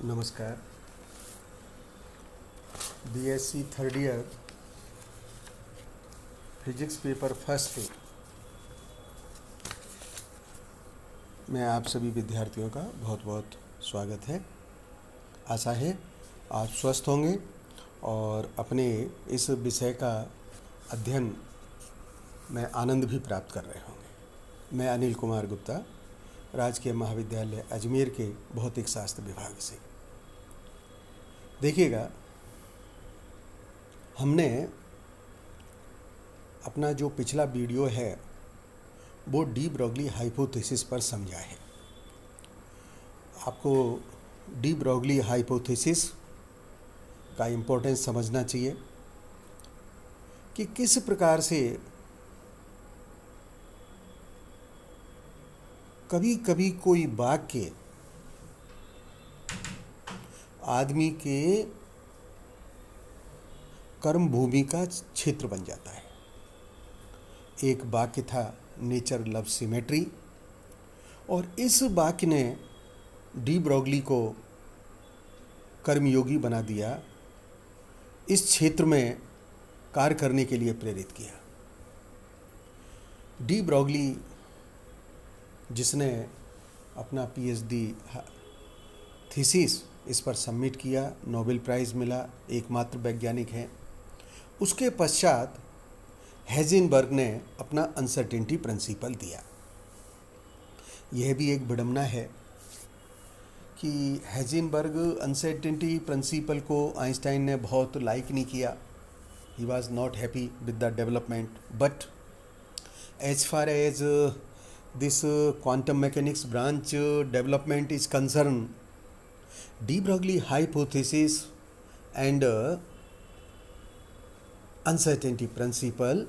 नमस्कार। BSc third year physics paper first में आप सभी विद्यार्थियों का बहुत बहुत स्वागत है। आशा है आप स्वस्थ होंगे और अपने इस विषय का अध्ययन में आनंद भी प्राप्त कर रहे होंगे। मैं अनिल कुमार गुप्ता, राजकीय महाविद्यालय अजमेर के भौतिक शास्त्र विभाग से। देखिएगा, हमने अपना जो पिछला वीडियो है वो डी ब्रोगली हाइपोथेसिस पर समझा है। आपको डी ब्रोगली हाइपोथेसिस का इम्पोर्टेंस समझना चाहिए कि किस प्रकार से कभी कभी कोई वाक्य आदमी के कर्म भूमि का क्षेत्र बन जाता है। एक वाक्य था नेचर लव सिमेट्री, और इस वाक्य ने डी ब्रोगली को कर्मयोगी बना दिया, इस क्षेत्र में कार्य करने के लिए प्रेरित किया। डी ब्रोगली, जिसने अपना पीएचडी थीसिस इस पर सबमिट किया, नोबेल प्राइज़ मिला, एकमात्र वैज्ञानिक हैं। उसके पश्चात हेज़ेनबर्ग ने अपना अनसर्टेनिटी प्रिंसिपल दिया। यह भी एक विडंबना है कि हेज़ेनबर्ग अनसर्टेनिटी प्रिंसिपल को आइंस्टाइन ने बहुत लाइक नहीं किया। He was not happy with the development, but as far as this quantum mechanics branch development is concern, de Broglie hypothesis and uncertainty principle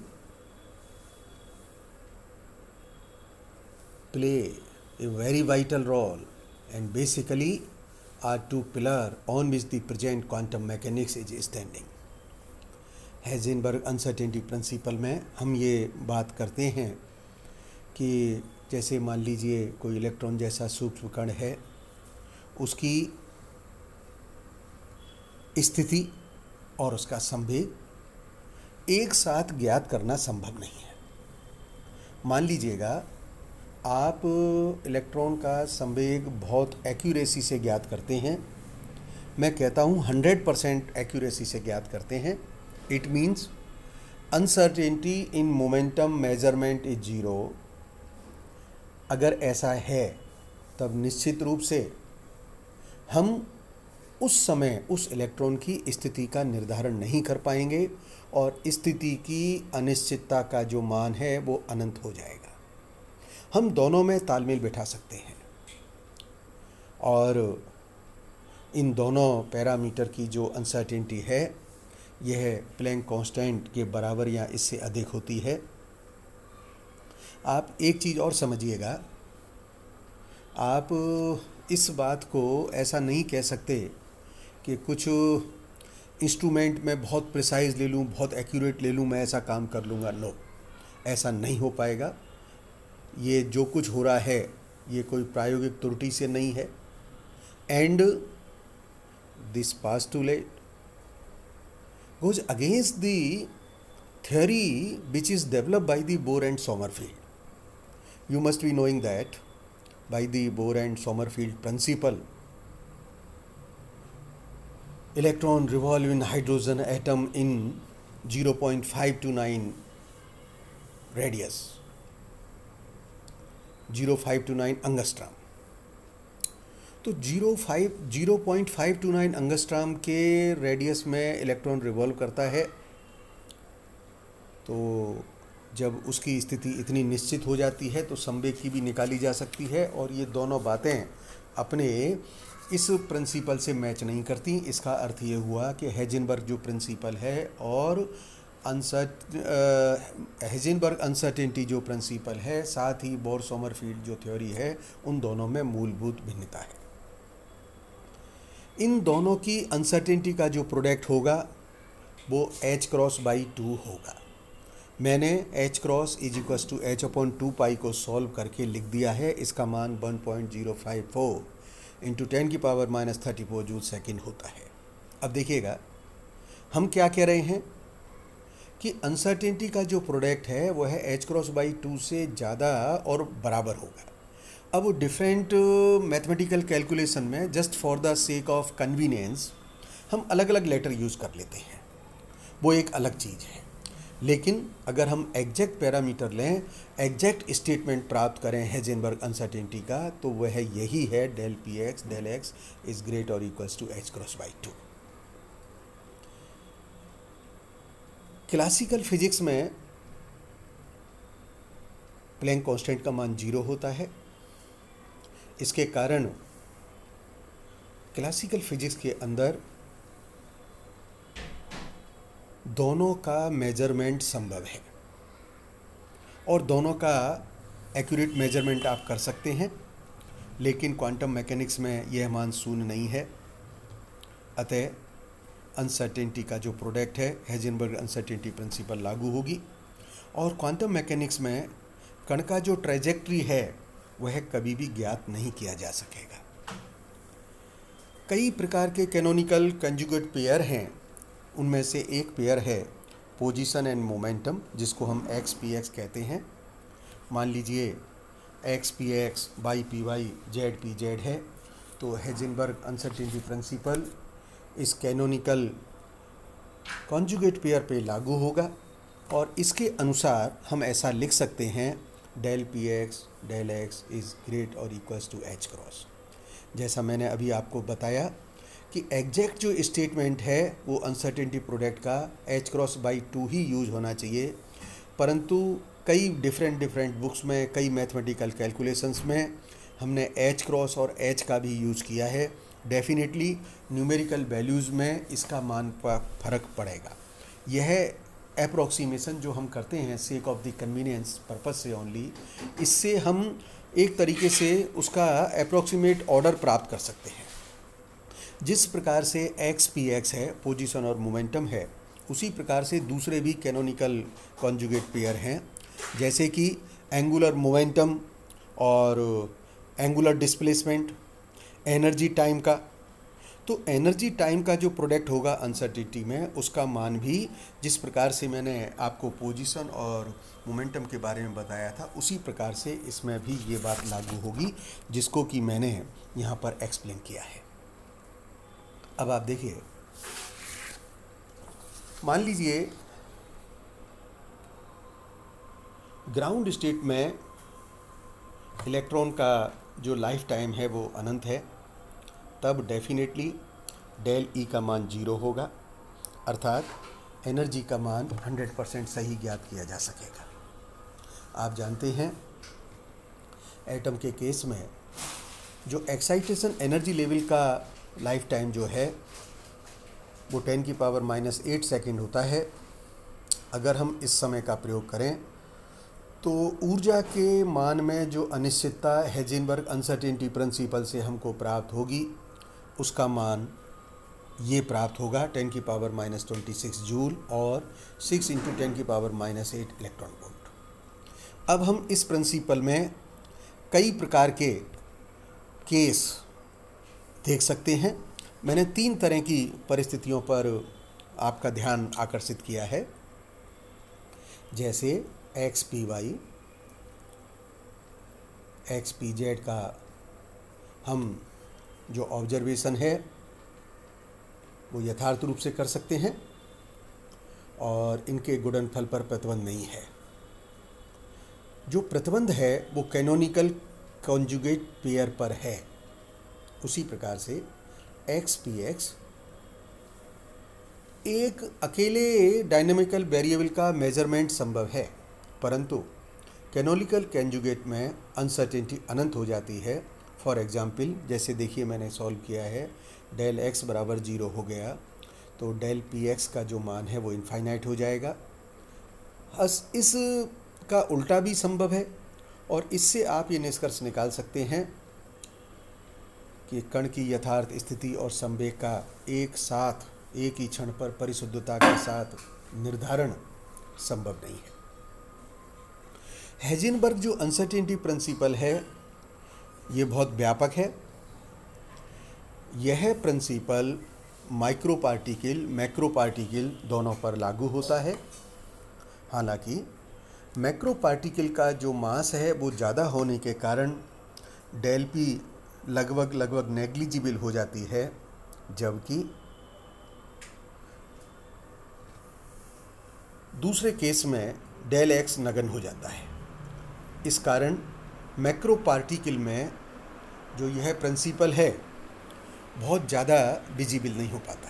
play a very vital role and basically are two pillars on which the present quantum mechanics is standing. Heisenberg uncertainty principle में हम ये बात करते हैं कि जैसे मान लीजिए कोई इलेक्ट्रॉन जैसा सूक्ष्म कण है, उसकी स्थिति और उसका संवेग एक साथ ज्ञात करना संभव नहीं है। मान लीजिएगा आप इलेक्ट्रॉन का संवेग बहुत एक्यूरेसी से ज्ञात करते हैं। मैं कहता हूँ 100% एक्यूरेसी से ज्ञात करते हैं। It means uncertainty in momentum measurement is 0। अगर ऐसा है तब निश्चित रूप से हम उस समय उस इलेक्ट्रॉन की स्थिति का निर्धारण नहीं कर पाएंगे और स्थिति की अनिश्चितता का जो मान है वो अनंत हो जाएगा। हम दोनों में तालमेल बिठा सकते हैं और इन दोनों पैरामीटर की जो अनसर्टेनिटी है यह प्लैंक कांस्टेंट के बराबर या इससे अधिक होती है। आप एक चीज़ और समझिएगा, आप इस बात को ऐसा नहीं कह सकते कि कुछ इंस्ट्रूमेंट में बहुत प्रिसाइज ले लूँ, बहुत एक्यूरेट ले लूँ, मैं ऐसा काम कर लूँगा। नो, ऐसा नहीं हो पाएगा। ये जो कुछ हो रहा है ये कोई प्रायोगिक त्रुटि से नहीं है। And this postulate goes against the theory which is developed by the Bohr and Sommerfeld. You must be knowing that by the Bohr and Sommerfeld principle, electron revolve in hydrogen atom in 0.529 radius, 0.529 angstrom. तो 0.529 angstrom के radius में electron revolve करता है। तो जब उसकी स्थिति इतनी निश्चित हो जाती है तो संवेग की भी निकाली जा सकती है, और ये दोनों बातें अपने इस प्रिंसिपल से मैच नहीं करती। इसका अर्थ ये हुआ कि हेज़ेनबर्ग जो प्रिंसिपल है और हेज़ेनबर्ग अनसर्टेनिटी जो प्रिंसिपल है, साथ ही बोर सोमरफील्ड जो थ्योरी है, उन दोनों में मूलभूत भिन्नता है। इन दोनों की अनसर्टेनिटी का जो प्रोडक्ट होगा वो h×2 होगा। मैंने h× = h/2 पाई को सॉल्व करके लिख दिया है। इसका मान 1.054 इंटू 10⁻³ जूल सेकेंड होता है। अब देखिएगा हम क्या कह रहे हैं कि अनसर्टेनिटी का जो प्रोडक्ट है वो है h×2 से ज़्यादा और बराबर होगा। अब डिफरेंट मैथमेटिकल कैलकुलेशन में just for the sake of convenience हम अलग अलग लेटर यूज़ कर लेते हैं, वो एक अलग चीज़ है। लेकिन अगर हम एग्जैक्ट पैरामीटर लें, एग्जैक्ट स्टेटमेंट प्राप्त करें हेज़ेनबर्ग अनसर्टेनिटी का, तो वह यही है del Px del x is great और equals to h×2। Classical physics में प्लैंक कांस्टेंट का मान 0 होता है। इसके कारण क्लासिकल फिजिक्स के अंदर दोनों का मेजरमेंट संभव है और दोनों का एक्यूरेट मेजरमेंट आप कर सकते हैं, लेकिन क्वांटम मैकेनिक्स में यह मान शून्य नहीं है। अतः अनसर्टेनिटी का जो प्रोडक्ट है हेज़ेनबर्ग अनसर्टेनिटी प्रिंसिपल लागू होगी और क्वांटम मैकेनिक्स में कण का जो ट्रैजेक्टरी है वह कभी भी ज्ञात नहीं किया जा सकेगा। कई प्रकार के कैनोनिकल कंजुगेट पेयर हैं, उनमें से एक पेयर है पोजीशन एंड मोमेंटम, जिसको हम x/p(x) कहते हैं। मान लीजिए x/p(x) y/py z/pz है, तो हेज़ेनबर्ग अनसर्टेनिटी प्रिंसिपल इस कैनोनिकल कॉन्जुगेट पेयर पे लागू होगा और इसके अनुसार हम ऐसा लिख सकते हैं del Px del x is great और इक्वल्स टू h×। जैसा मैंने अभी आपको बताया कि एग्जैक्ट जो स्टेटमेंट है वो अनसर्टेनिटी प्रोडक्ट का h×2 ही यूज होना चाहिए, परंतु कई डिफरेंट बुक्स में, कई मैथमेटिकल कैलकुलेशंस में हमने h× और h का भी यूज़ किया है। डेफिनेटली न्यूमेरिकल वैल्यूज़ में इसका मान पर फ़र्क पड़ेगा। यह अप्रोक्सीमेशन जो हम करते हैं sake of the convenience purpose से ओनली, इससे हम एक तरीके से उसका अप्रोक्सीमेट ऑर्डर प्राप्त कर सकते हैं। जिस प्रकार से x/p(x) है, पोजीशन और मोमेंटम है, उसी प्रकार से दूसरे भी कैनोनिकल कॉन्जुगेट पेयर हैं, जैसे कि एंगुलर मोमेंटम और एंगुलर डिस्प्लेसमेंट, एनर्जी टाइम का। तो एनर्जी टाइम का जो प्रोडक्ट होगा अनसर्टेनिटी में, उसका मान भी जिस प्रकार से मैंने आपको पोजीशन और मोमेंटम के बारे में बताया था, उसी प्रकार से इसमें भी ये बात लागू होगी, जिसको कि मैंने यहाँ पर एक्सप्लेन किया है। अब आप देखिए, मान लीजिए ग्राउंड स्टेट में इलेक्ट्रॉन का जो लाइफ टाइम है वो अनंत है, तब डेफिनेटली del E का मान 0 होगा, अर्थात एनर्जी का मान 100% सही ज्ञात किया जा सकेगा। आप जानते हैं एटम के केस में जो एक्साइटेशन एनर्जी लेवल का लाइफ टाइम जो है वो 10⁻⁸ सेकेंड होता है। अगर हम इस समय का प्रयोग करें तो ऊर्जा के मान में जो अनिश्चितता हेज़ेनबर्ग अनसर्टेनिटी प्रिंसिपल से हमको प्राप्त होगी, उसका मान ये प्राप्त होगा 10⁻26 जूल और 6 × 10⁻8 इलेक्ट्रॉन वोल्ट। अब हम इस प्रिंसिपल में कई प्रकार के केस देख सकते हैं। मैंने 3 तरह की परिस्थितियों पर आपका ध्यान आकर्षित किया है, जैसे x/py, x/pz का हम जो ऑब्जर्वेशन है वो यथार्थ रूप से कर सकते हैं और इनके गुणनफल पर प्रतिबंध नहीं है। जो प्रतिबंध है वो कैनोनिकल कॉन्जुगेट पेयर पर है। उसी प्रकार से x/px एक अकेले डायनेमिकल वेरिएबल का मेजरमेंट संभव है, परंतु कैनोनिकल कंजुगेट में अनसर्टेनिटी अनंत हो जाती है। फॉर एग्जांपल, जैसे देखिए मैंने सॉल्व किया है, del x बराबर 0 हो गया तो del Px का जो मान है वो इनफाइनाइट हो जाएगा। इस का उल्टा भी संभव है और इससे आप ये निष्कर्ष निकाल सकते हैं कि कण की यथार्थ स्थिति और संवेग का एक साथ एक ही क्षण पर परिशुद्धता के साथ निर्धारण संभव नहीं है। हेज़ेनबर्ग जो अनसर्टेनिटी प्रिंसिपल है ये बहुत व्यापक है यह principle micro particle macro particle दोनों पर लागू होता है। हालांकि मैक्रो पार्टिकल का जो मास है वो ज़्यादा होने के कारण डेल पी लगभग नेग्लिजिबल हो जाती है, जबकि दूसरे केस में डेल एक्स नगण्य हो जाता है। इस कारण मैक्रो पार्टिकल में जो यह प्रिंसिपल है बहुत ज़्यादा विजिबल नहीं हो पाता।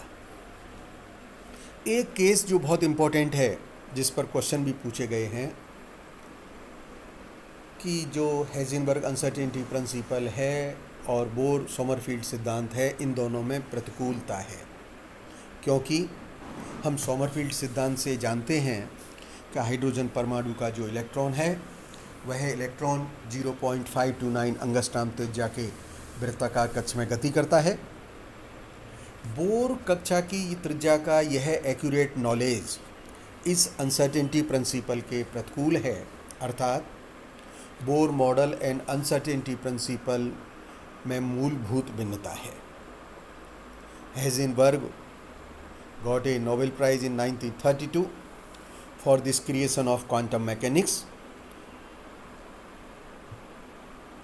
एक केस जो बहुत इम्पोर्टेंट है, जिस पर क्वेश्चन भी पूछे गए हैं, कि जो हेज़नबर्ग अनसर्टेनिटी प्रिंसिपल है और बोर सोमरफील्ड सिद्धांत है, इन दोनों में प्रतिकूलता है, क्योंकि हम सोमरफील्ड सिद्धांत से जानते हैं कि हाइड्रोजन परमाणु का जो इलेक्ट्रॉन है वह इलेक्ट्रॉन 0.529 अंगस्ट्रॉम त्रिज्या के वृत्ताकार कक्ष में गति करता है। बोर कक्षा की त्रिज्या का यह एक्यूरेट नॉलेज इस अनसर्टेनिटी प्रिंसिपल के प्रतिकूल है, अर्थात Bohr model and uncertainty principle में मूलभूत भिन्नता है। हेज़नबर्ग got a Nobel Prize in 1932 for this creation of quantum mechanics.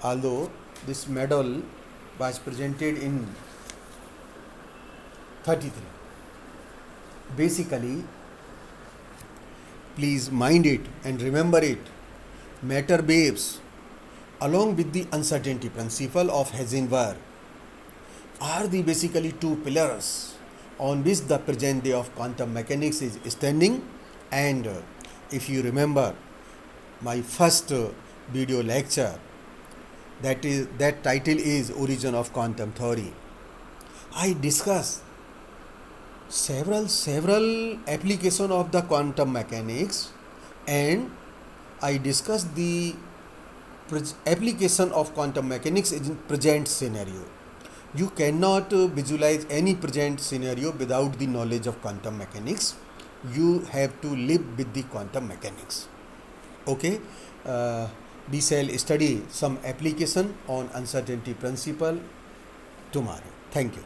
Although this medal was presented in 33. Basically, please mind it and remember it. Matter waves along with the uncertainty principle of Heisenberg are the basically two pillars on which the present day of quantum mechanics is standing. And if you remember my first video lecture, that title is Origin of Quantum Theory, I discussed several application of the quantum mechanics, and I discussed the application of quantum mechanics in present scenario. You cannot visualize any present scenario without the knowledge of quantum mechanics. You have to live with the quantum mechanics. Okay, we shall study some application on uncertainty principle tomorrow. Thank you.